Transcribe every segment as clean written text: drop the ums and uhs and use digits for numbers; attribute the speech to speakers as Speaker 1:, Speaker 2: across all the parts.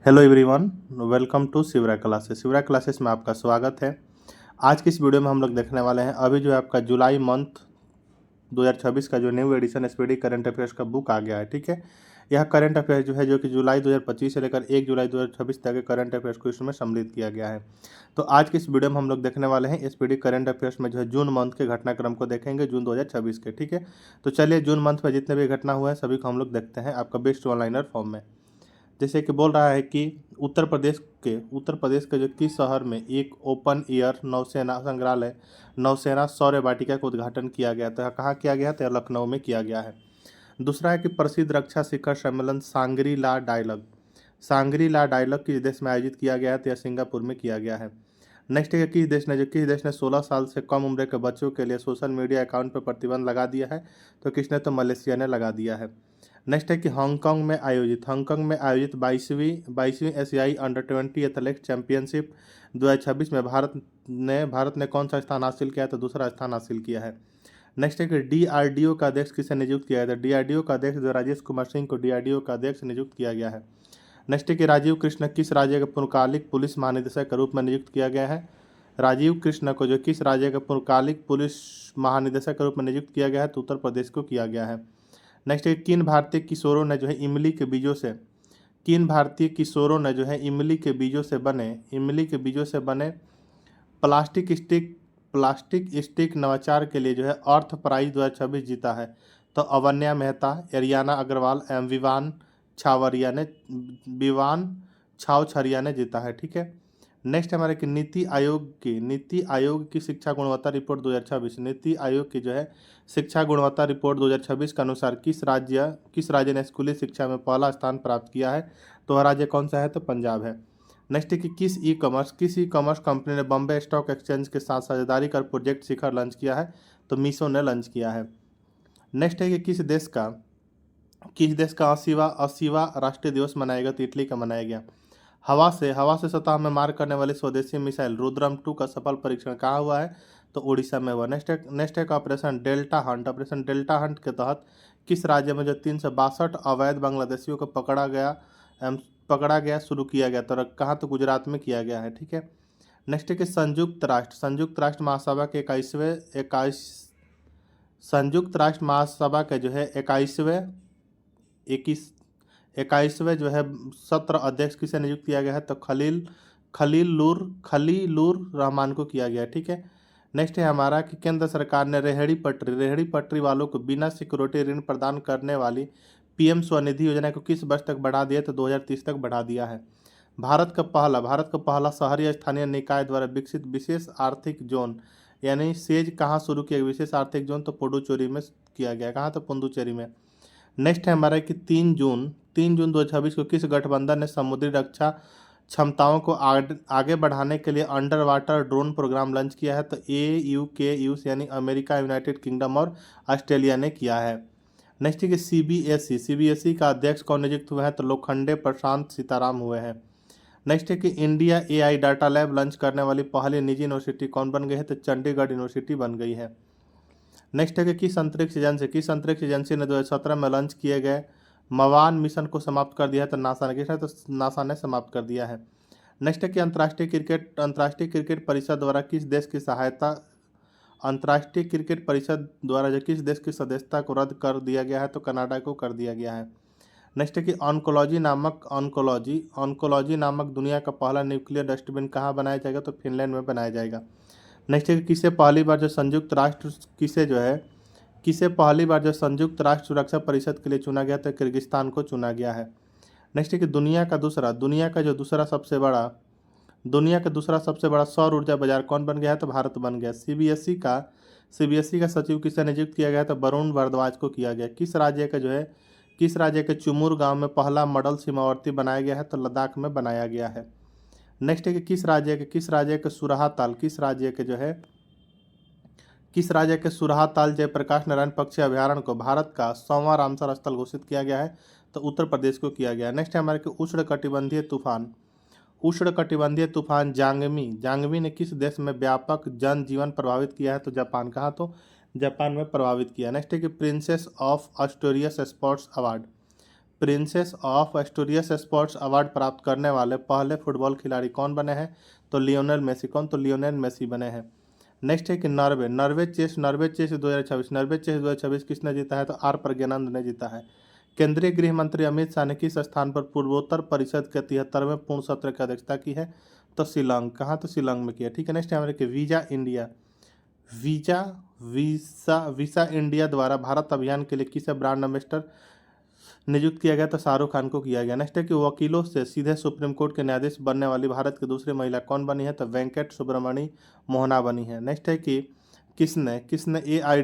Speaker 1: Hello everyone, welcome to Shivra classes. Shivra classes में आपका स्वागत है। आज की इस वीडियो में हम लोग देखने वाले हैं अभी जो है आपका जुलाई मंथ 2026 का जो new edition SPD current affairs का बुक आ गया है। ठीक है, यह करंट अफेयर्स जो है जो कि जुलाई 2025 से लेकर 1 जुलाई 2026 तक के करंट अफेयर्स को इसमें सम्मिलित किया गया है। तो आज की इस वीडियो में हम लोग देखने वाले हैं एसपीडी करंट अफेयर्स में जो है जून मंथ के घटनाक्रम को देखेंगे, जून 2026 के। ठीक है, तो चलिए जून मंथ में जितने भी घटना हुए हैं सभी को हम लोग देखते हैं आपका बेस्ट ऑनलाइनर फॉर्म में। जैसे कि बोल रहा है कि उत्तर प्रदेश के जो किस शहर में एक ओपन एयर नौसेना संग्रहालय नौसेना शौर्य वाटिका का उद्घाटन किया गया था। कहाँ किया गया था? लखनऊ में किया गया है। दूसरा है कि प्रसिद्ध रक्षा शिखर सम्मेलन सांग्री ला डायलॉग किस देश में आयोजित किया गया है? तो यह सिंगापुर में किया गया है। नेक्स्ट है कि किस देश ने 16 साल से कम उम्र के बच्चों के लिए सोशल मीडिया अकाउंट पर प्रतिबंध लगा दिया है? तो किसने? तो मलेशिया ने लगा दिया है। नेक्स्ट है कि हांगकांग में आयोजित 22वीं एशियाई अंडर 20 एथलेटिक्स चैंपियनशिप 2026 में भारत ने कौन सा स्थान हासिल किया है? तो दूसरा स्थान हासिल किया है। नेक्स्ट है कि डीआरडीओ का अध्यक्ष किसे नियुक्त किया गया? डीआरडीओ का अध्यक्ष जो राजेश कुमार सिंह को डीआरडीओ का अध्यक्ष नियुक्त किया गया है। नेक्स्ट है कि राजीव कृष्ण किस राज्य के पूर्णकालिक पुलिस महानिदेशक के रूप में नियुक्त किया गया है? राजीव कृष्ण को जो किस राज्य के पूर्णकालिक पुलिस महानिदेशक के रूप में नियुक्त किया गया है? तो उत्तर प्रदेश को किया गया है। नेक्स्ट है किन भारतीय किशोरों ने जो है इमली के बीजों से बने प्लास्टिक स्टिक नवाचार के लिए जो है अर्थ प्राइज 2026 जीता है? तो अवन्या मेहता, एरियाना अग्रवाल एवं विवान छावछरिया ने जीता है। ठीक है, नेक्स्ट हमारे कि नीति आयोग की शिक्षा गुणवत्ता रिपोर्ट 2026। नीति आयोग की जो है शिक्षा गुणवत्ता रिपोर्ट 2026 के अनुसार किस राज्य ने स्कूली शिक्षा में पहला स्थान प्राप्त किया है? तो वह राज्य कौन सा है? तो पंजाब है। नेक्स्ट है कि किस ई कॉमर्स कंपनी ने बॉम्बे स्टॉक एक्सचेंज के साथ साझेदारी कर प्रोजेक्ट शिखर लॉन्च किया है? तो मीशो ने लॉन्च किया है। नेक्स्ट है कि किस देश का 80वां राष्ट्रीय दिवस मनाया गया? तो इटली का मनाया गया। हवा से सतह में मार करने वाली स्वदेशी मिसाइल रुद्रम 2 का सफल परीक्षण कहाँ हुआ है? तो उड़ीसा में हुआ। नेक्स्ट है ऑपरेशन डेल्टा हंट के तहत किस राज्य में जो 362 अवैध बांग्लादेशियों को पकड़ा गया शुरू किया गया? तो कहाँ? तो गुजरात में किया गया है। ठीक है, नेक्स्ट है कि संयुक्त राष्ट्र महासभा के 21वें जो है सत्र अध्यक्ष किसे नियुक्त किया गया है? तो खलीलुर रहमान को किया गया है। ठीक है, नेक्स्ट है हमारा कि केंद्र सरकार ने रेहड़ी पटरी वालों को बिना सिक्योरिटी ऋण प्रदान करने वाली पीएम स्वनिधि योजना को किस वर्ष तक बढ़ा दिया? तो 2030 तक बढ़ा दिया है। भारत का पहला शहरी स्थानीय निकाय द्वारा विकसित विशेष आर्थिक जोन यानी सेज कहाँ शुरू किया गया? विशेष आर्थिक जोन तो पुडुचेरी में किया गया। कहाँ? तो पुडुचेरी में। नेक्स्ट है हमारा कि 3 जून 2026 को किस गठबंधन ने समुद्री रक्षा क्षमताओं को आगे बढ़ाने के लिए under water drone programme launch किया है? तो AUKUS यानी अमेरिका, यूनाइटेड किंगडम और ऑस्ट्रेलिया ने किया है। नेक्स्ट है कि सीबीएसई का अध्यक्ष कौन नियुक्त हुए हैं? तो लोखंडे प्रशांत सीताराम हुए हैं। नेक्स्ट है कि India AI data lab launch करने वाली पहली निजी यूनिवर्सिटी कौन बन गई है? तो चंडीगढ़ यूनिवर्सिटी बन गई है। नेक्स्ट है कि किस अंतरिक्ष एजेंसी ने 2017 में लॉन्च किए गए मवान मिशन को समाप्त कर दिया है? तो नासा ने समाप्त कर दिया है। नेक्स्ट है कि अंतर्राष्ट्रीय क्रिकेट परिषद द्वारा जो किस देश की सदस्यता को रद्द कर दिया गया है? तो कनाडा को कर दिया गया है। नेक्स्ट है कि ऑन्कोलॉजी नामक दुनिया का पहला न्यूक्लियर डस्टबिन कहाँ बनाया जाएगा? तो फिनलैंड में बनाया जाएगा। नेक्स्ट है कि किसे पहली बार जो संयुक्त राष्ट्र सुरक्षा परिषद के लिए चुना गया? तो किर्गिस्तान को चुना गया है। नेक्स्ट है कि दुनिया का दूसरा सबसे बड़ा सौर ऊर्जा बाजार कौन बन गया है? तो भारत बन गया। सीबीएसई का सचिव किसे नियुक्त किया गया? तो वरुण भारद्वाज को किया गया। किस राज्य के चुमुर गांव में पहला मॉडल सीमावर्ती बनाया गया है? तो लद्दाख में बनाया गया है। नेक्स्ट है कि किस राज्य के सुरहा ताल जयप्रकाश नारायण पक्षी अभ्यारण्य को भारत का 100वां रामसर स्थल घोषित किया गया है? तो उत्तर प्रदेश को किया गया है। नेक्स्ट है हमारे कि उष्णकटिबंधीय तूफान जांगमी ने किस देश में व्यापक जनजीवन प्रभावित किया है? तो जापान। कहाँ? तो जापान में प्रभावित किया। नेक्स्ट है कि princess of Asturias sports princess of Asturias sports award प्राप्त करने वाले पहले फुटबॉल खिलाड़ी कौन बने हैं? तो लियोनेल मेसी। कौन? तो लियोनेल मेसी बने हैं। नेक्स्ट है कि नॉर्वे चेस 2026 किसने जीता है? तो आर प्रज्ञानंद ने जीता है। केंद्रीय गृह मंत्री अमित शाह ने किस स्थान पर पूर्वोत्तर परिषद के 73वें पूर्ण सत्र की अध्यक्षता की है? तो शिलांग। कहाँ? तो शिलांग में किया। ठीक है। नेक्स्ट है हमारे वीजा इंडिया वीसा इंडिया द्वारा भारत अभियान के लिए किसे ब्रांड एम्बेसडर नियुक्त किया गया? तो शाहरुख खान को किया गया। नेक्स्ट है कि वकीलों से सीधे सुप्रीम कोर्ट के न्यायाधीश बनने वाली भारत की दूसरी महिला कौन बनी है? तो वेंकट सुब्रमणी मोहना बनी है। नेक्स्ट है कि किसने एआई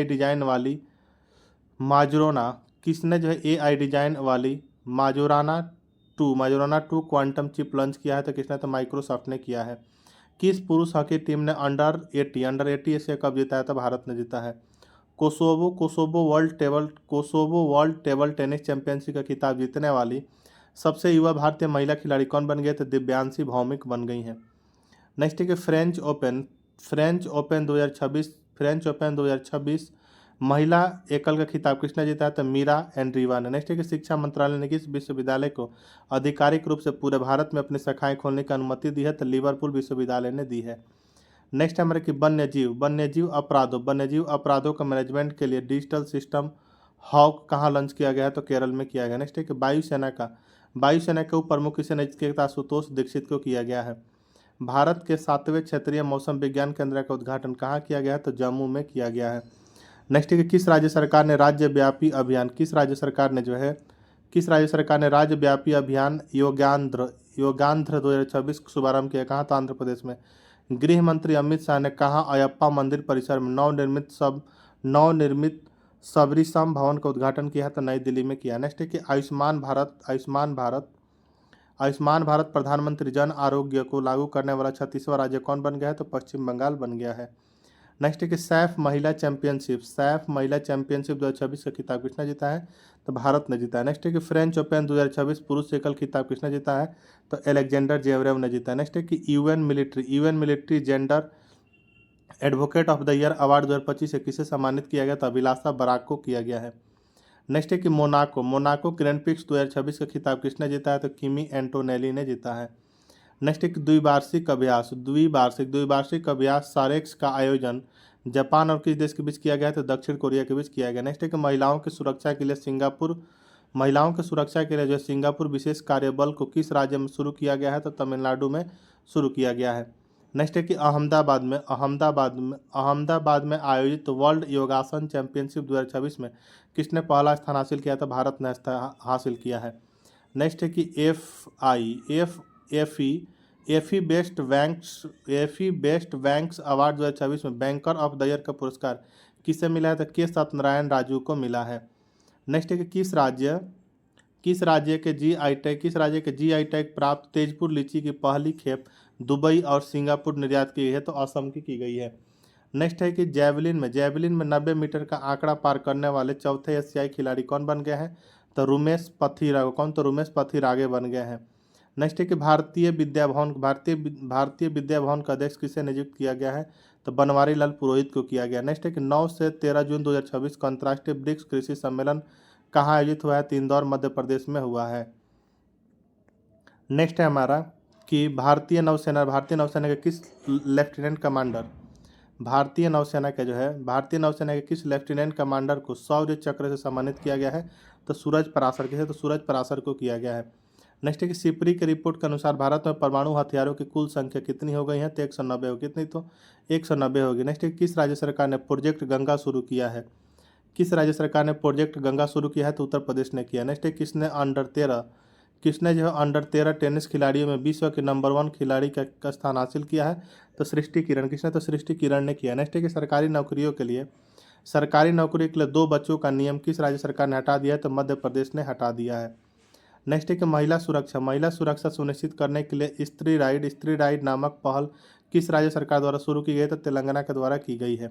Speaker 1: डिजाइन वाली माजुरोना किसने जो है एआई डिजाइन वाली माजुराना 2 क्वांटम चिप लॉन्च किया है? तो किसने? तो माइक्रोसॉफ्ट ने किया है। किस पुरुष हॉकी टीम ने अंडर 80 एशिया कप जीता है? तो भारत ने जीता है। Kosovo world table tennis championship का खिताब जीतने वाली सबसे युवा भारतीय महिला खिलाड़ी कौन बन गए? तो दिव्यांशी भौमिक बन गई हैं। नेक्स्ट है कि फ्रेंच ओपन 2026 महिला एकल का खिताब किसने जीता है? तो मीरा एंड्रीवा ने। नेक्स्ट है कि शिक्षा मंत्रालय ने किस विश्वविद्यालय को आधिकारिक रूप से पूरे भारत में अपनी शाखाएं खोलने की अनुमति दी है? तो लिवरपूल विश्वविद्यालय ने दी है। नेक्स्ट हमारे कि वन्यजीव अपराधों का मैनेजमेंट के लिए डिजिटल सिस्टम हॉक कहाँ लॉन्च किया गया है? तो केरल में किया गया। नेक्स्ट है कि वायुसेना के उप प्रमुख किसे नियुक्त किया गया? आशुतोष दीक्षित को किया गया है। भारत के 7वें क्षेत्रीय मौसम विज्ञान केंद्र का उद्घाटन कहाँ किया गया है? तो जम्मू में किया गया है। नेक्स्ट है कि किस राज्य सरकार ने राज्यव्यापी अभियान योगांध्र 2026 का शुभारंभ किया? कहाँ? तो आंध्र प्रदेश में। गृह मंत्री अमित शाह ने कहाँ अयप्पा मंदिर परिसर में नवनिर्मित सबरीसम भवन का उद्घाटन किया है? तो नई दिल्ली में किया। नेक्स्ट है कि आयुष्मान भारत प्रधानमंत्री जन आरोग्य को लागू करने वाला 36वां राज्य कौन बन गया है? तो पश्चिम बंगाल बन गया है। नेक्स्ट है कि सैफ महिला चैंपियनशिप 2026 का खिताब किसने जीता है? तो भारत ने जीता है। नेक्स्ट है कि फ्रेंच ओपन 2026 पुरुष एकल खिताब किसने जीता है? तो एलेक्जेंडर जेवरेव ने जीता है। नेक्स्ट है कि UN military gender advocate of the year award 2025 से किसे सम्मानित किया गया? तो अभिलाषा बराक को किया गया है। नेक्स्ट है कि मोनाको ग्रैंड प्रिक्स 2026 का खिताब किसने जीता है? तो किमी एंटोनेली ने जीता है। नेक्स्ट एक द्विवार्षिक अभ्यास सारेक्स का आयोजन जापान और किस देश के बीच किया गया है? तो दक्षिण कोरिया के बीच किया गया। नेक्स्ट एक महिलाओं की सुरक्षा के लिए सिंगापुर विशेष कार्यबल को किस राज्य में शुरू किया गया है? तो तमिलनाडु में शुरू किया गया है। नेक्स्ट है कि अहमदाबाद में आयोजित वर्ल्ड योगासन चैंपियनशिप 2026 में किसने पहला स्थान हासिल किया? तो भारत ने हासिल किया है। नेक्स्ट है कि एफी बेस्ट बैंक्स अवार्ड 2026 में बैंकर ऑफ द ईयर का पुरस्कार किसे मिला है? तो के सत्यनारायण राजू को मिला है। नेक्स्ट है कि किस राज्य के जीआई टैग प्राप्त तेजपुर लीची की पहली खेप दुबई और सिंगापुर निर्यात की गई है? तो असम की गई है। नेक्स्ट है कि जैवलिन में 90 मीटर का आंकड़ा पार करने वाले चौथे एशियाई खिलाड़ी कौन बन गए हैं? तो रमेश पथिरागे बन गए हैं। नेक्स्ट है कि भारतीय विद्या भवन का अध्यक्ष किसे नियुक्त किया गया है? तो बनवारी लाल पुरोहित को किया गया। नेक्स्ट है कि 9 से 13 जून 2026 को अंतर्राष्ट्रीय ब्रिक्स कृषि सम्मेलन कहाँ आयोजित हुआ है? तो इंदौर मध्य प्रदेश में हुआ है। नेक्स्ट है हमारा कि भारतीय नौसेना के किस लेफ्टिनेंट कमांडर को शौर्य चक्र से सम्मानित किया गया है? तो सूरज पराशर को किया गया है। नेक्स्ट है कि सिपरी की रिपोर्ट के अनुसार भारत में परमाणु हथियारों की कुल संख्या कितनी हो गई है? तो 190 होगी। कितनी? तो 190 होगी। नेक्स्ट है कि किस राज्य सरकार ने प्रोजेक्ट गंगा शुरू किया है? तो उत्तर प्रदेश ने किया। नेक्स्ट है किसने जो है अंडर 13 टेनिस खिलाड़ियों में विश्व के नंबर 1 खिलाड़ी का स्थान हासिल किया है? तो सृष्टि किरण ने किया। नेक्स्ट है कि सरकारी नौकरी के लिए 2 बच्चों का नियम किस राज्य सरकार ने हटा दिया है? तो मध्य प्रदेश ने हटा दिया है। नेक्स्ट है कि महिला सुरक्षा सुनिश्चित करने के लिए स्त्री राइड नामक पहल किस राज्य सरकार द्वारा शुरू की गई? तो तेलंगाना के द्वारा की गई है।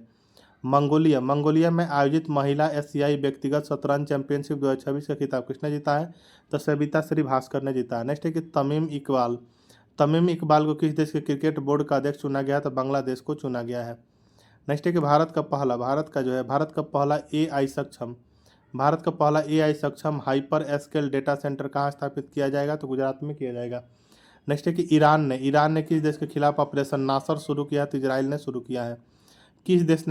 Speaker 1: मंगोलिया में आयोजित महिला एशियाई व्यक्तिगत शतरंज चैंपियनशिप 2026 का खिताब किसने जीता है? तो सविता श्रीभास्कर ने जीता है। नेक्स्ट है कि तमीम इकबाल को किस देश के क्रिकेट बोर्ड का अध्यक्ष चुना गया? तो बांग्लादेश को चुना गया है। नेक्स्ट है कि भारत का पहला AI भारत का पहला AI सक्षम हाइपर स्केल डेटा सेंटर कहाँ स्थापित किया जाएगा? तो गुजरात में किया जाएगा। नेक्स्ट है कि ईरान ने किस देश के खिलाफ ऑपरेशन नासर शुरू किया? तो इजराइल ने शुरू किया है। किस देश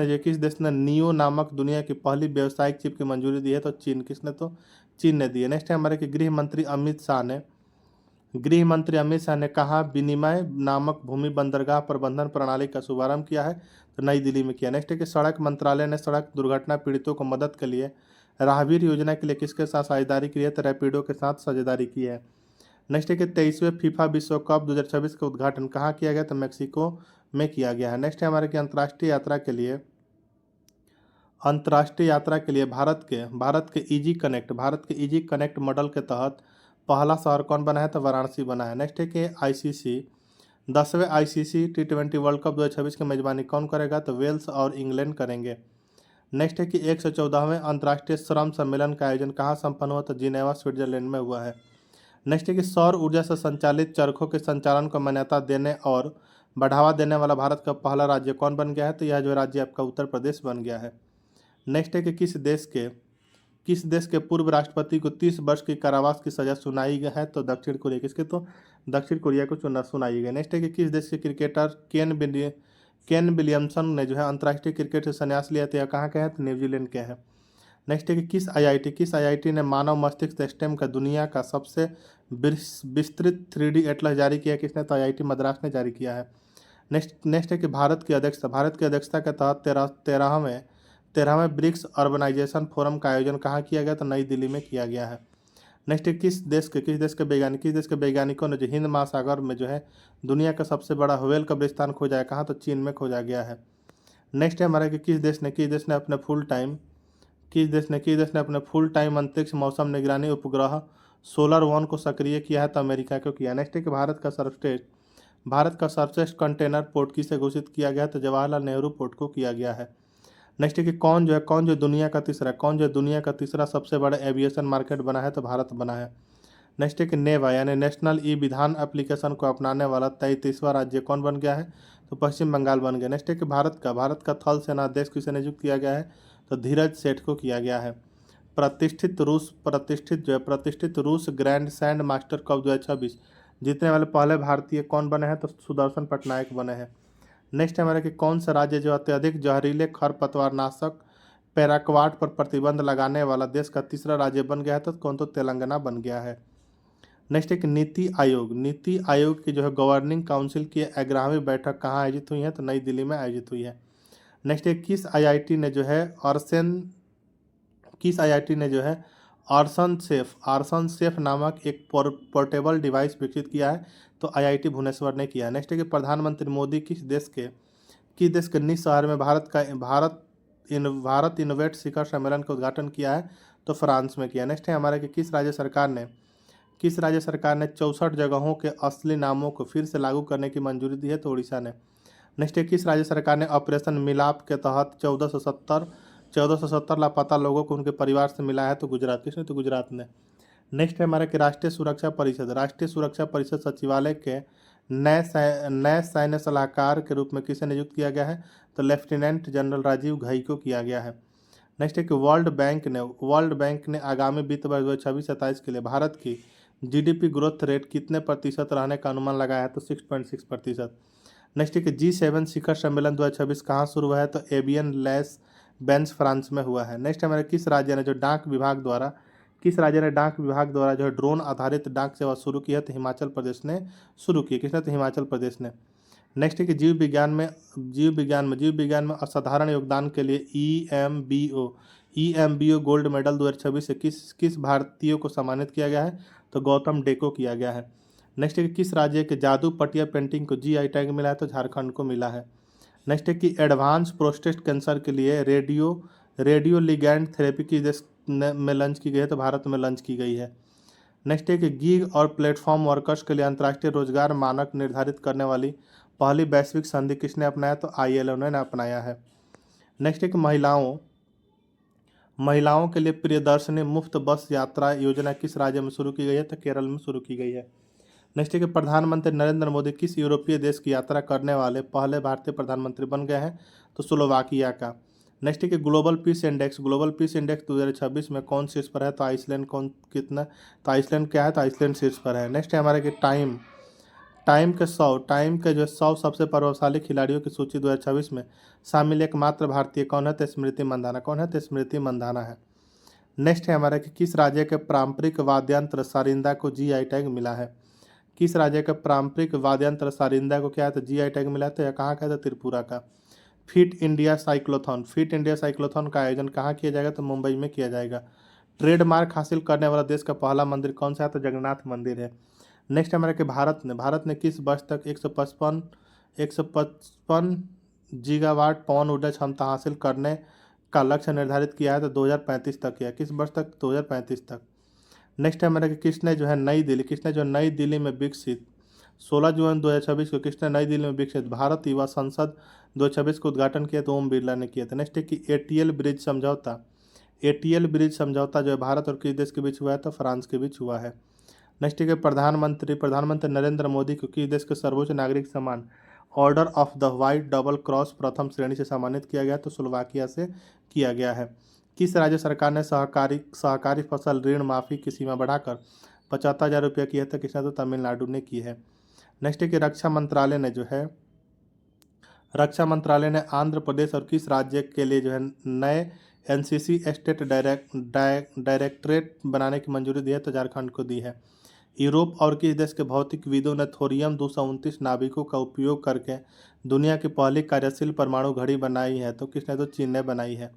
Speaker 1: ने नियो नामक दुनिया की पहली व्यावसायिक चिप की मंजूरी दी है? तो चीन। किसने? तो चीन ने दी है। नेक्स्ट है हमारे कि गृह मंत्री अमित शाह ने कहा विनिमय नामक भूमि बंदरगाह प्रबंधन प्रणाली का शुभारंभ किया है? तो नई दिल्ली में किया। नेक्स्ट है कि सड़क मंत्रालय ने सड़क दुर्घटना पीड़ितों को मदद के लिए राहगीर योजना के लिए किसके साथ साझेदारी की है? तो रैपिडो के साथ साझेदारी की है। नेक्स्ट है कि 23वें फीफा विश्व कप 2026 का उद्घाटन कहाँ किया गया? तो मैक्सिको में किया गया है। नेक्स्ट है हमारे कि अंतर्राष्ट्रीय यात्रा के लिए भारत के मॉडल के तहत पहला शहर कौन बना है? तो वाराणसी बना है। नेक्स्ट है कि 10वें ICC T20 वर्ल्ड कप 2026 की मेजबानी कौन करेगा? तो वेल्स और इंग्लैंड करेंगे। नेक्स्ट है कि 114वें अंतर्राष्ट्रीय श्रम सम्मेलन का आयोजन कहाँ संपन्न हुआ? तो जिनेवा स्विट्जरलैंड में हुआ है। नेक्स्ट है कि सौर ऊर्जा से संचालित चरखों के संचालन को मान्यता देने और बढ़ावा देने वाला भारत का पहला राज्य कौन बन गया है? तो यह जो राज्य आपका उत्तर प्रदेश बन गया है। नेक्स्ट है कि किस देश के पूर्व राष्ट्रपति को 30 वर्ष की कारावास की सजा सुनाई गई है? तो दक्षिण कोरिया। किसके? तो दक्षिण कोरिया को सुनाई गई। नेक्स्ट है कि किस देश के क्रिकेटर केन विलियमसन ने जो है अंतर्राष्ट्रीय क्रिकेट से संन्यास लिया? तो यह कहाँ के हैं? तो न्यूजीलैंड के हैं। नेक्स्ट है कि किस IIT ने मानव मस्तिष्क स्टेम का दुनिया का सबसे विस्तृत 3D एटलस जारी किया? किसने? तो IIT मद्रास ने जारी किया है। नेक्स्ट है कि भारत की अध्यक्षता के तहत 13वें ब्रिक्स अर्बनाइजेशन फोरम का आयोजन कहाँ किया गया? तो नई दिल्ली में किया गया है। नेक्स्ट है किस देश के वैज्ञानिकों ने जो हिंद महासागर में जो है दुनिया का सबसे बड़ा व्हेल कब्रिस्तान खोजा है? कहाँ? तो चीन में खोजा गया है। नेक्स्ट है हमारा कि किस देश ने अपने फुल टाइम अंतरिक्ष मौसम निगरानी उपग्रह सोलर वन को सक्रिय किया है? तो अमेरिका को किया। नेक्स्ट है कि भारत का सर्वश्रेष्ठ कंटेनर पोर्ट किसे घोषित किया गया? तो जवाहरलाल नेहरू पोर्ट को किया गया है। नेक्स्ट है कि कौन जो दुनिया का तीसरा सबसे बड़ा एविएशन मार्केट बना है? तो भारत बना है। नेक्स्ट है कि नेवा यानी नेशनल ई विधान एप्लीकेशन को अपनाने वाला 33वां राज्य कौन बन गया है? तो पश्चिम बंगाल बन गया। नेक्स्ट है कि भारत का थल सेनाध्यक्ष किसे नियुक्त किया गया है? तो धीरज सेठ को किया गया है। प्रतिष्ठित रूस ग्रैंड सैंड मास्टर कप 2026 जीतने वाले पहले भारतीय कौन बने हैं? तो सुदर्शन पटनायक बने हैं। नेक्स्ट है हमारा कि कौन सा राज्य जो अत्यधिक जहरीले खरपतवार नाशक पैराक्वाट पर प्रतिबंध लगाने वाला देश का तीसरा राज्य बन गया है? तो कौन? तो तेलंगाना बन गया है। नेक्स्ट एक नीति आयोग की जो है गवर्निंग काउंसिल की 11वीं बैठक कहाँ आयोजित हुई है? तो नई दिल्ली में आयोजित हुई है। नेक्स्ट एक किस IIT ने जो है आर्सन सेफ नामक एक पोर्टेबल डिवाइस विकसित किया है? तो IIT भुवनेश्वर ने किया है। नेक्स्ट है कि प्रधानमंत्री मोदी किस देश के निस शहर में भारत इनोवेट शिखर सम्मेलन का उद्घाटन किया है? तो फ्रांस में किया। नेक्स्ट है हमारे कि किस राज्य सरकार ने 64 जगहों के असली नामों को फिर से लागू करने की मंजूरी दी है? तो उड़ीसा ने। नेक्स्ट है किस राज्य सरकार ने ऑपरेशन मिलाप के तहत 1470 लापता लोगों को उनके परिवार से मिला है? तो गुजरात। किसने? तो गुजरात ने। नेक्स्ट है हमारा कि राष्ट्रीय सुरक्षा परिषद सचिवालय के नए सैन्य सलाहकार के रूप में किसे नियुक्त किया गया है? तो लेफ्टिनेंट जनरल राजीव घई को किया गया है। नेक्स्ट है कि वर्ल्ड बैंक ने आगामी वित्त वर्ष 2026-27 के लिए भारत की GDP ग्रोथ रेट कितने प्रतिशत रहने का अनुमान लगाया है? तो 6.6%। नेक्स्ट है कि G7 शिखर सम्मेलन 2026 कहाँ शुरू हुआ है? तो एबियन लेस बेंस फ्रांस में हुआ है। नेक्स्ट हमारे किस राज्य ने डाक विभाग द्वारा जो है ड्रोन आधारित डाक सेवा शुरू की है? तो हिमाचल प्रदेश ने शुरू की। किसने? तो हिमाचल प्रदेश ने। नेक्स्ट है कि जीव विज्ञान में असाधारण योगदान के लिए EMBO गोल्ड मेडल 2026 से किस भारतीय को सम्मानित किया गया है? तो गौतम डे को किया गया है। नेक्स्ट है कि किस राज्य के जादू पटिया पेंटिंग को GI टैग मिला है? तो झारखंड को मिला है। नेक्स्ट है कि एडवांस प्रोस्टेट कैंसर के लिए रेडियो लिगैंड थेरेपी की देश में लॉन्च की गई है? तो भारत में लॉन्च की गई है। नेक्स्ट है कि गीग और प्लेटफॉर्म वर्कर्स के लिए अंतर्राष्ट्रीय रोजगार मानक निर्धारित करने वाली पहली वैश्विक संधि किसने अपनाया? तो ILO ने अपनाया है। नेक्स्ट है कि महिलाओं के लिए प्रियदर्शनी मुफ्त बस यात्रा योजना किस राज्य में शुरू की गई है? तो केरल में शुरू की गई है। नेक्स्ट है कि प्रधानमंत्री नरेंद्र मोदी किस यूरोपीय देश की यात्रा करने वाले पहले भारतीय प्रधानमंत्री बन गए हैं? तो स्लोवाकिया का। नेक्स्ट है कि ग्लोबल पीस इंडेक्स 2026 में कौन शीर्ष पर है, तो आइसलैंड कौन कितना, तो आइसलैंड क्या है, तो आइसलैंड शीर्ष पर है। नेक्स्ट है हमारा कि टाइम के जो 100 सबसे प्रभावशाली खिलाड़ियों की सूची 2026 में शामिल एकमात्र भारतीय कौन है, तो स्मृति मंदाना। कौन है, तो स्मृति मंदाना है। नेक्स्ट है हमारा कि किस राज्य के पारंपरिक वाद्यंत्र सारिंदा को जीआई टैग मिला है। किस राज्य के पारंपरिक वाद्यंत्र सारिंदा को क्या है, तो जीआई टैग मिला है, तो यह कहाँ का है, तो त्रिपुरा का। फिट इंडिया साइक्लोथॉन का आयोजन कहाँ किया जाएगा, तो मुंबई में किया जाएगा। ट्रेडमार्क हासिल करने वाला देश का पहला मंदिर कौन सा है, तो जगन्नाथ मंदिर है। नेक्स्ट हमारे कि भारत ने किस वर्ष तक 155 गीगावाट पवन ऊर्जा क्षमता हासिल करने का लक्ष्य निर्धारित किया है, तो 2035 तक किया। किस वर्ष तक, 2035 तक। नेक्स्ट है हमारा कि किसने जो नई दिल्ली में विकसित 16 जून 2026 को किसने नई दिल्ली में विकसित भारत युवा संसद 2026 का उद्घाटन किया, तो ओम बिरला ने किया था। नेक्स्ट है कि एटीएल ब्रिज समझौता जो है भारत और किस देश के बीच हुआ है, तो फ्रांस के बीच हुआ है। नेक्स्ट है कि प्रधानमंत्री नरेंद्र मोदी को किस देश के सर्वोच्च नागरिक सम्मान order of the white double cross प्रथम श्रेणी से सम्मानित किया गया, तो स्लोवाकिया से किया गया है। किस राज्य सरकार ने सहकारी फसल ऋण माफी की सीमा बढ़ाकर 75,000 रुपये की है, तो किसने, तो तमिलनाडु ने की है। नेक्स्ट है कि रक्षा मंत्रालय ने आंध्र प्रदेश और किस राज्य के लिए जो है नए एनसीसी स्टेट डायरेक्टरेट बनाने की मंजूरी दी है, तो झारखंड को दी है। यूरोप और किस देश के भौतिकविदों ने थोरियम 229 नाभिकों का उपयोग करके दुनिया की पहली कार्यशील परमाणु घड़ी बनाई है, तो किसने, तो चीन ने बनाई है।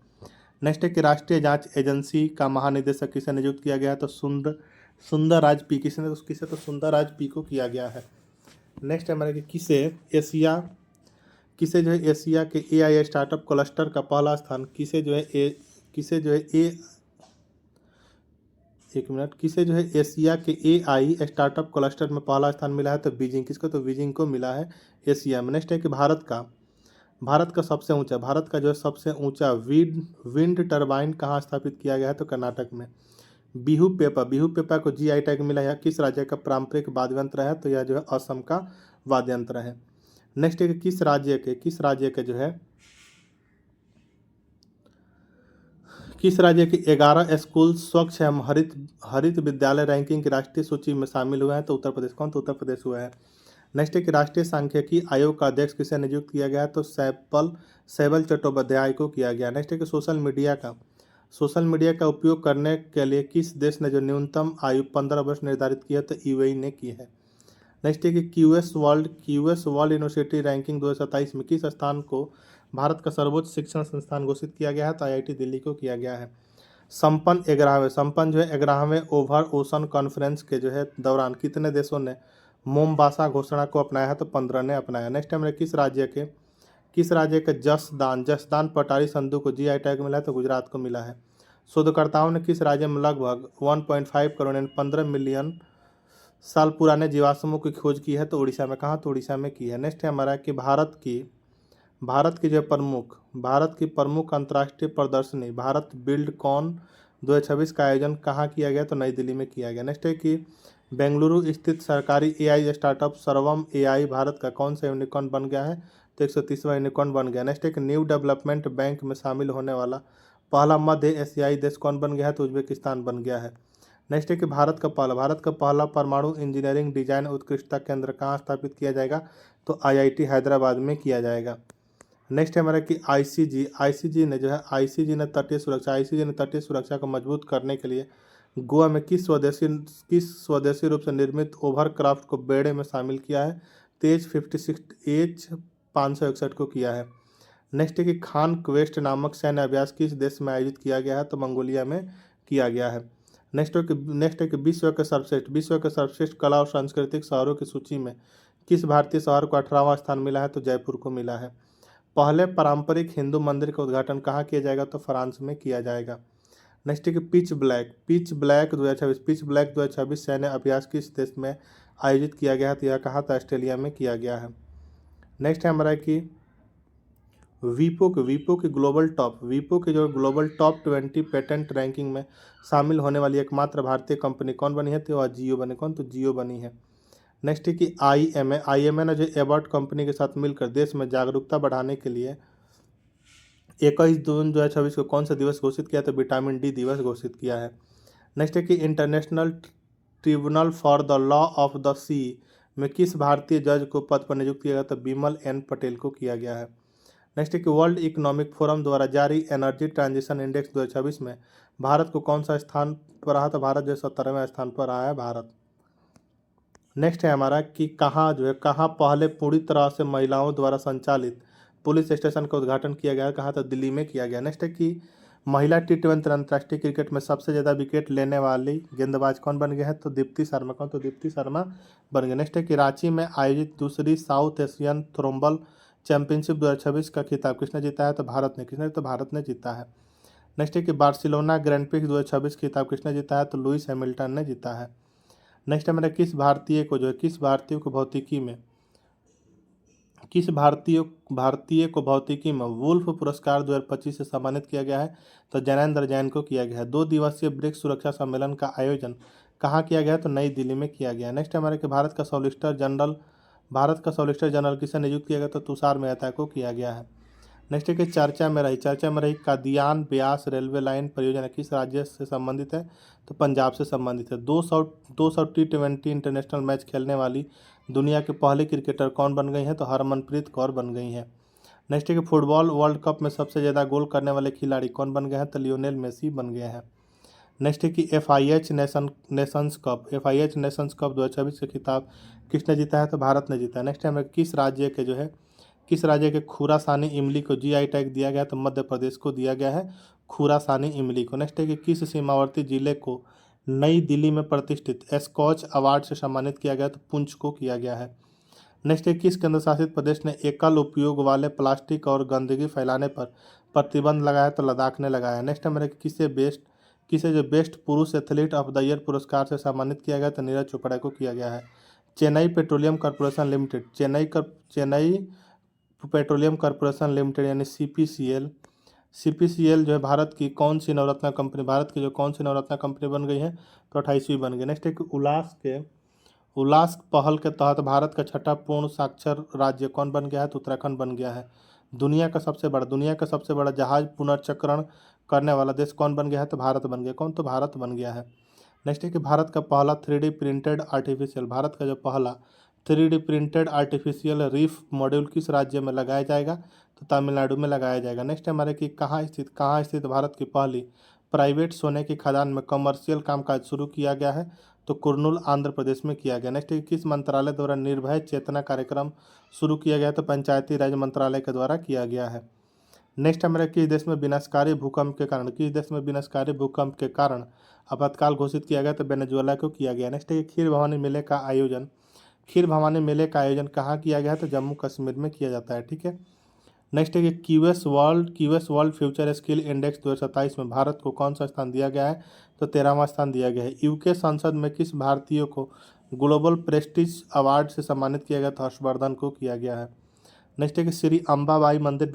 Speaker 1: नेक्स्ट है कि राष्ट्रीय जांच एजेंसी का महानिदेशक किसे नियुक्त किया गया है, तो सुंदरराज पी तो सुंदरराज पी को किया गया है। नेक्स्ट है हमारे कि किसे जो है एशिया के एआई स्टार्टअप क्लस्टर का पहला स्थान किसे जो है एशिया के एआई स्टार्टअप क्लस्टर में पहला स्थान मिला है, तो बीजिंग। किसको, तो बीजिंग को मिला है एशिया में। नेक्स्ट है कि भारत का जो है सबसे ऊंचा विंड टरबाइन कहाँ स्थापित किया गया है, तो कर्नाटक में। बिहू पेपा को जीआई टैग मिला है, किस राज्य का पारंपरिक वाद्य यंत्र है, तो यह जो है असम का वाद्य यंत्र है। नेक्स्ट है कि किस राज्य के 11 स्कूल स्वच्छ एवं हरित विद्यालय रैंकिंग की राष्ट्रीय सूची में शामिल हुए हैं, तो उत्तर प्रदेश। कौन, तो उत्तर प्रदेश हुआ है। नेक्स्ट है कि राष्ट्रीय सांख्यिकी आयोग का अध्यक्ष किसे नियुक्त किया गया है, तो सैबल चट्टोपाध्याय को किया गया। नेक्स्ट है कि सोशल मीडिया का उपयोग करने के लिए किस देश ने जो न्यूनतम आयु 15 वर्ष निर्धारित की है, तो यूएई ने की है। नेक्स्ट है कि क्यूएस वर्ल्ड यूनिवर्सिटी रैंकिंग 2027 में किस स्थान को भारत का सर्वोच्च शिक्षण संस्थान घोषित किया गया है, तो आईआईटी दिल्ली को किया गया है। संपन्न जो है 11वें ओवर ओशन कॉन्फ्रेंस के जो है दौरान कितने देशों ने मोमबासा घोषणा को अपनाया है, तो 15 ने अपनाया। नेक्स्ट हमारे किस राज्य के जसदान पटारी संधू को जीआई टैग मिला है, तो गुजरात को मिला है। शोधकर्ताओं ने किस राज्य में लगभग 1.5 करोड़ यानी 15 मिलियन साल पुराने जीवाश्मों की खोज की है, तो उड़ीसा में। कहाँ, तो उड़ीसा में की है। नेक्स्ट है हमारा कि भारत की प्रमुख अंतर्राष्ट्रीय प्रदर्शनी भारत बिल्डकॉन 2026 का आयोजन कहाँ किया गया, तो नई दिल्ली में किया गया। नेक्स्ट है कि बेंगलुरु स्थित सरकारी एआई स्टार्टअप सर्वम एआई भारत का कौन सा यूनिकॉर्न बन गया है, तो 130वां यूनिकॉर्न बन गया। नेक्स्ट है कि न्यू डेवलपमेंट बैंक में शामिल होने वाला पहला मध्य एशियाई देश कौन बन गया है, तो उज्बेकिस्तान बन गया है। नेक्स्ट है कि भारत का पहला परमाणु इंजीनियरिंग डिजाइन उत्कृष्टता केंद्र कहाँ स्थापित किया जाएगा, तो आईआईटी हैदराबाद में किया जाएगा। नेक्स्ट है हमारा कि आईसीजी ने तटीय सुरक्षा को मजबूत करने के लिए गोवा में किस स्वदेशी रूप से निर्मित ओवरक्राफ्ट को बेड़े में शामिल किया है, तेज 561 को किया है। नेक्स्ट है कि खान क्वेस्ट नामक सैन्य अभ्यास किस देश में आयोजित किया गया है, तो मंगोलिया में किया गया है। नेक्स्ट है कि विश्व के सर्वश्रेष्ठ कला और सांस्कृतिक शहरों की सूची में किस भारतीय शहर को 18वां स्थान मिला है, तो जयपुर को मिला है। पहले पारंपरिक हिंदू मंदिर का उद्घाटन कहाँ किया जाएगा, तो फ्रांस में किया जाएगा। नेक्स्ट है कि पिच ब्लैक 2026 सैन्य अभ्यास किस देश में आयोजित किया गया है, तो यह कहा था, ऑस्ट्रेलिया में किया गया है। नेक्स्ट है हमारा कि वीपो की जो ग्लोबल टॉप 20 पेटेंट रैंकिंग में शामिल होने वाली एकमात्र भारतीय कंपनी कौन बनी है, तो वह जियो बनी। कौन, तो जियो बनी है। नेक्स्ट है कि आईएमए ने जो एबॉट कंपनी के साथ मिलकर देश में जागरूकता बढ़ाने के लिए 21 जून 2026 को कौन सा दिवस घोषित किया? तो विटामिन डी दिवस घोषित किया है। नेक्स्ट है कि international tribunal for the law of the sea में किस भारतीय जज को पद पर नियुक्त किया गया? तो बिमल एन पटेल को किया गया है। नेक्स्ट है कि वर्ल्ड इकोनॉमिक फोरम द्वारा जारी एनर्जी ट्रांजिशन इंडेक्स 2026 में भारत को कौन सा स्थान पर रहा? तो भारत जो 17वें स्थान पर रहा है भारत। नेक्स्ट है हमारा कि कहाँ पहले पूरी तरह से महिलाओं द्वारा संचालित पुलिस स्टेशन का उद्घाटन किया गया? कहा? तो दिल्ली में किया गया। नेक्स्ट है कि महिला T20 अंतर्राष्ट्रीय क्रिकेट में सबसे ज़्यादा विकेट लेने वाली गेंदबाज कौन बन गया है? तो दीप्ति शर्मा। कौन? तो दीप्ति शर्मा बन गए। नेक्स्ट है कि रांची में आयोजित दूसरी साउथ एशियन थ्रोबॉल चैंपियनशिप 2026 का खिताब किसने जीता है? तो भारत ने। किसने? तो भारत ने जीता है। नेक्स्ट है कि बार्सिलोना ग्रैंड प्रिक्स 2026 खिताब किसने जीता है? तो लुइस हैमिल्टन ने जीता है। नेक्स्ट है मेरा किस भारतीय को भौतिकी में वुल्फ पुरस्कार 2025 से सम्मानित किया गया है? तो ज्ञानेंद्र जैन को किया गया है। 2 दिवसीय ब्रिक्स सुरक्षा सम्मेलन का आयोजन कहाँ किया गया? तो नई दिल्ली में किया गया। नेक्स्ट हमारे कि भारत का सॉलिसिटर जनरल किसे नियुक्त किया गया? तो तुषार मेहता को किया गया है। नेक्स्ट है कि चर्चा में रही कादियान ब्यास रेलवे लाइन परियोजना किस राज्य से संबंधित है? तो पंजाब से संबंधित है। 200 T20 इंटरनेशनल मैच खेलने वाली दुनिया के पहले क्रिकेटर कौन बन गई हैं? तो हरमनप्रीत कौर बन गई हैं। नेक्स्ट है कि फुटबॉल वर्ल्ड कप में सबसे ज़्यादा गोल करने वाले खिलाड़ी कौन बन गए हैं? तो लियोनेल मेसी बन गए हैं। नेक्स्ट है कि FIH नेशंस कप 2026 का खिताब किसने जीता है? तो भारत ने जीता है। नेक्स्ट है हमें किस राज्य के खुरासानी इमली को GI टैग दिया गया? तो मध्य प्रदेश को दिया गया है खुरासानी इमली को। नेक्स्ट है कि किस सीमावर्ती जिले को नई दिल्ली में प्रतिष्ठित स्कॉच अवार्ड से सम्मानित किया गया? तो पुंछ को किया गया है। नेक्स्ट है किस केंद्र शासित प्रदेश ने एकल उपयोग वाले प्लास्टिक और गंदगी फैलाने पर प्रतिबंध लगाया? तो लद्दाख ने लगाया। नेक्स्ट है मेरे किसे जो बेस्ट पुरुष एथलीट ऑफ द ईयर पुरस्कार से सम्मानित किया गया? तो नीरज चोपड़ा को किया गया है। चेन्नई पेट्रोलियम कॉर्पोरेशन लिमिटेड यानी CPCL जो है भारत की जो कौन सी नवरत्न कंपनी बन गई है? तो 28वीं बन गई। नेक्स्ट है कि उलास पहल के तहत भारत का छठा पूर्ण साक्षर राज्य कौन बन गया है? तो उत्तराखंड बन गया है। दुनिया का सबसे बड़ा जहाज पुनर्चक्रण करने वाला देश कौन बन गया है? तो भारत बन गया। कौन? तो भारत बन गया है। नेक्स्ट है कि भारत का जो पहला 3D printed artificial reef module किस राज्य में लगाया जाएगा? तो तमिलनाडु में लगाया जाएगा। नेक्स्ट है हमारे कि कहाँ स्थित भारत की पहली प्राइवेट सोने की खदान में कमर्शियल कामकाज शुरू किया गया है? तो कुर्नूल आंध्र प्रदेश में किया गया। नेक्स्ट है कि किस मंत्रालय द्वारा निर्भय चेतना कार्यक्रम शुरू किया गया? तो पंचायती राज मंत्रालय के द्वारा किया गया है। नेक्स्ट हमारे किस देश में विनाशकारी भूकंप के कारण आपातकाल घोषित किया गया? तो वेनेजुएला को किया गया। नेक्स्ट है कि खीर भवानी मेले का आयोजन कहाँ किया गया है? तो जम्मू कश्मीर में किया जाता है। ठीक है। नेक्स्ट है कि QS world future skill index 2027 में भारत को कौन सा स्थान दिया गया है? तो 13वां स्थान दिया गया है। यूके संसद में किस भारतीय को ग्लोबल प्रेस्टीज अवार्ड से सम्मानित किया गया? तो हर्षवर्धन को किया गया है। नेक्स्ट है कि श्री अंबाबाई मंदिर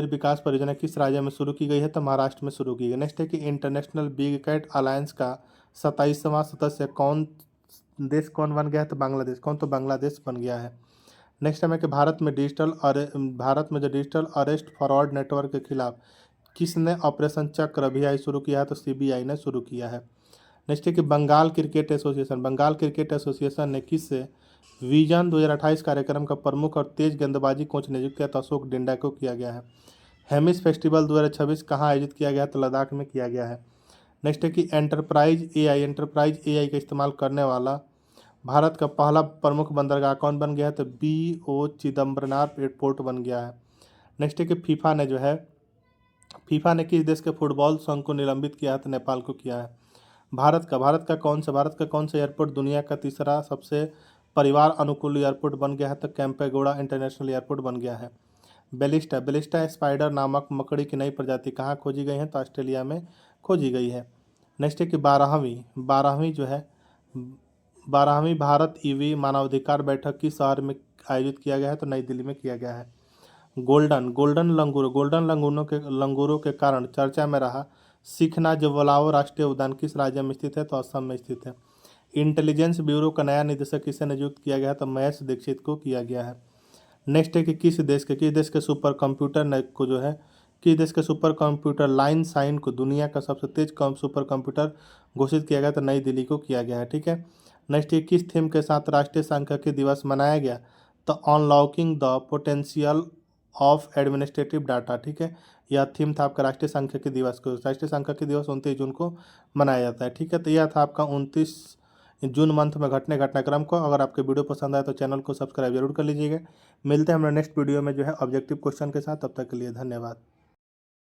Speaker 1: विकास परियोजना किस राज्य में शुरू की गई है? तो महाराष्ट्र में शुरू की गई। नेक्स्ट है कि इंटरनेशनल बिग कैट अलायंस का 27वां सदस्य कौन बन गया है? तो बांग्लादेश। कौन? तो बांग्लादेश बन गया है। नेक्स्ट है कि भारत में जो डिजिटल अरेस्ट फॉरवर्ड नेटवर्क के खिलाफ किसने ऑपरेशन चक्र अभियान शुरू किया है? तो CBI ने शुरू किया है। नेक्स्ट है कि बंगाल क्रिकेट एसोसिएशन ने किससे विजन 2028 कार्यक्रम का प्रमुख और तेज गेंदबाजी कोच नियुक्त किया? तो अशोक डिंडा को किया गया है। हेमिस फेस्टिवल 2026 कहाँ आयोजित किया गया? तो लद्दाख में किया गया है। नेक्स्ट है कि एंटरप्राइज AI का इस्तेमाल करने वाला भारत का पहला प्रमुख बंदरगाह कौन बन गया है? तो BO चिदम्बरनार एयरपोर्ट बन गया है। नेक्स्ट है कि फीफा ने किस देश के फुटबॉल संघ को निलंबित किया है? तो नेपाल को किया है। भारत का कौन सा एयरपोर्ट दुनिया का तीसरा सबसे परिवार अनुकूल एयरपोर्ट बन गया है? तो कैंपेगौड़ा इंटरनेशनल एयरपोर्ट बन गया है। बेलिस्टा स्पाइडर नामक मकड़ी की नई प्रजाति कहाँ खोजी गई है? तो ऑस्ट्रेलिया में खोजी गई है। नेक्स्ट है कि 12वीं भारत EV मानवाधिकार बैठक किस शहर में आयोजित किया गया है? तो नई दिल्ली में किया गया है। गोल्डन लंगूरों के कारण चर्चा में रहा सिखना जवलाओ राष्ट्रीय उद्यान किस राज्य में स्थित है? तो असम में स्थित है। इंटेलिजेंस ब्यूरो का नया निदेशक किसे नियुक्त किया गया है? तो महेश दीक्षित को किया गया है। नेक्स्ट है कि किस देश के सुपर कंप्यूटर को जो है, किस देश के सुपर कंप्यूटर लाइन साइन को दुनिया का सबसे तेज कम सुपर कंप्यूटर घोषित किया गया, तो नई दिल्ली को किया गया है। ठीक है। नेक्स्ट है किस थीम के साथ राष्ट्रीय सांख्यिकी दिवस मनाया गया, तो unlocking the potential of administrative data. ठीक है। यह थीम था आपका राष्ट्रीय सांख्यिकी दिवस को। राष्ट्रीय सांख्यिकी दिवस 29 जून को मनाया जाता है। ठीक है। तो यह था आपका 29 जून मंथ में घटनाक्रम को। अगर आपके वीडियो पसंद आए तो चैनल को सब्सक्राइब जरूर कर लीजिएगा। मिलते हैं हमारे नेक्स्ट वीडियो में जो है ऑब्जेक्टिव क्वेश्चन के साथ। तब तक के लिए धन्यवाद।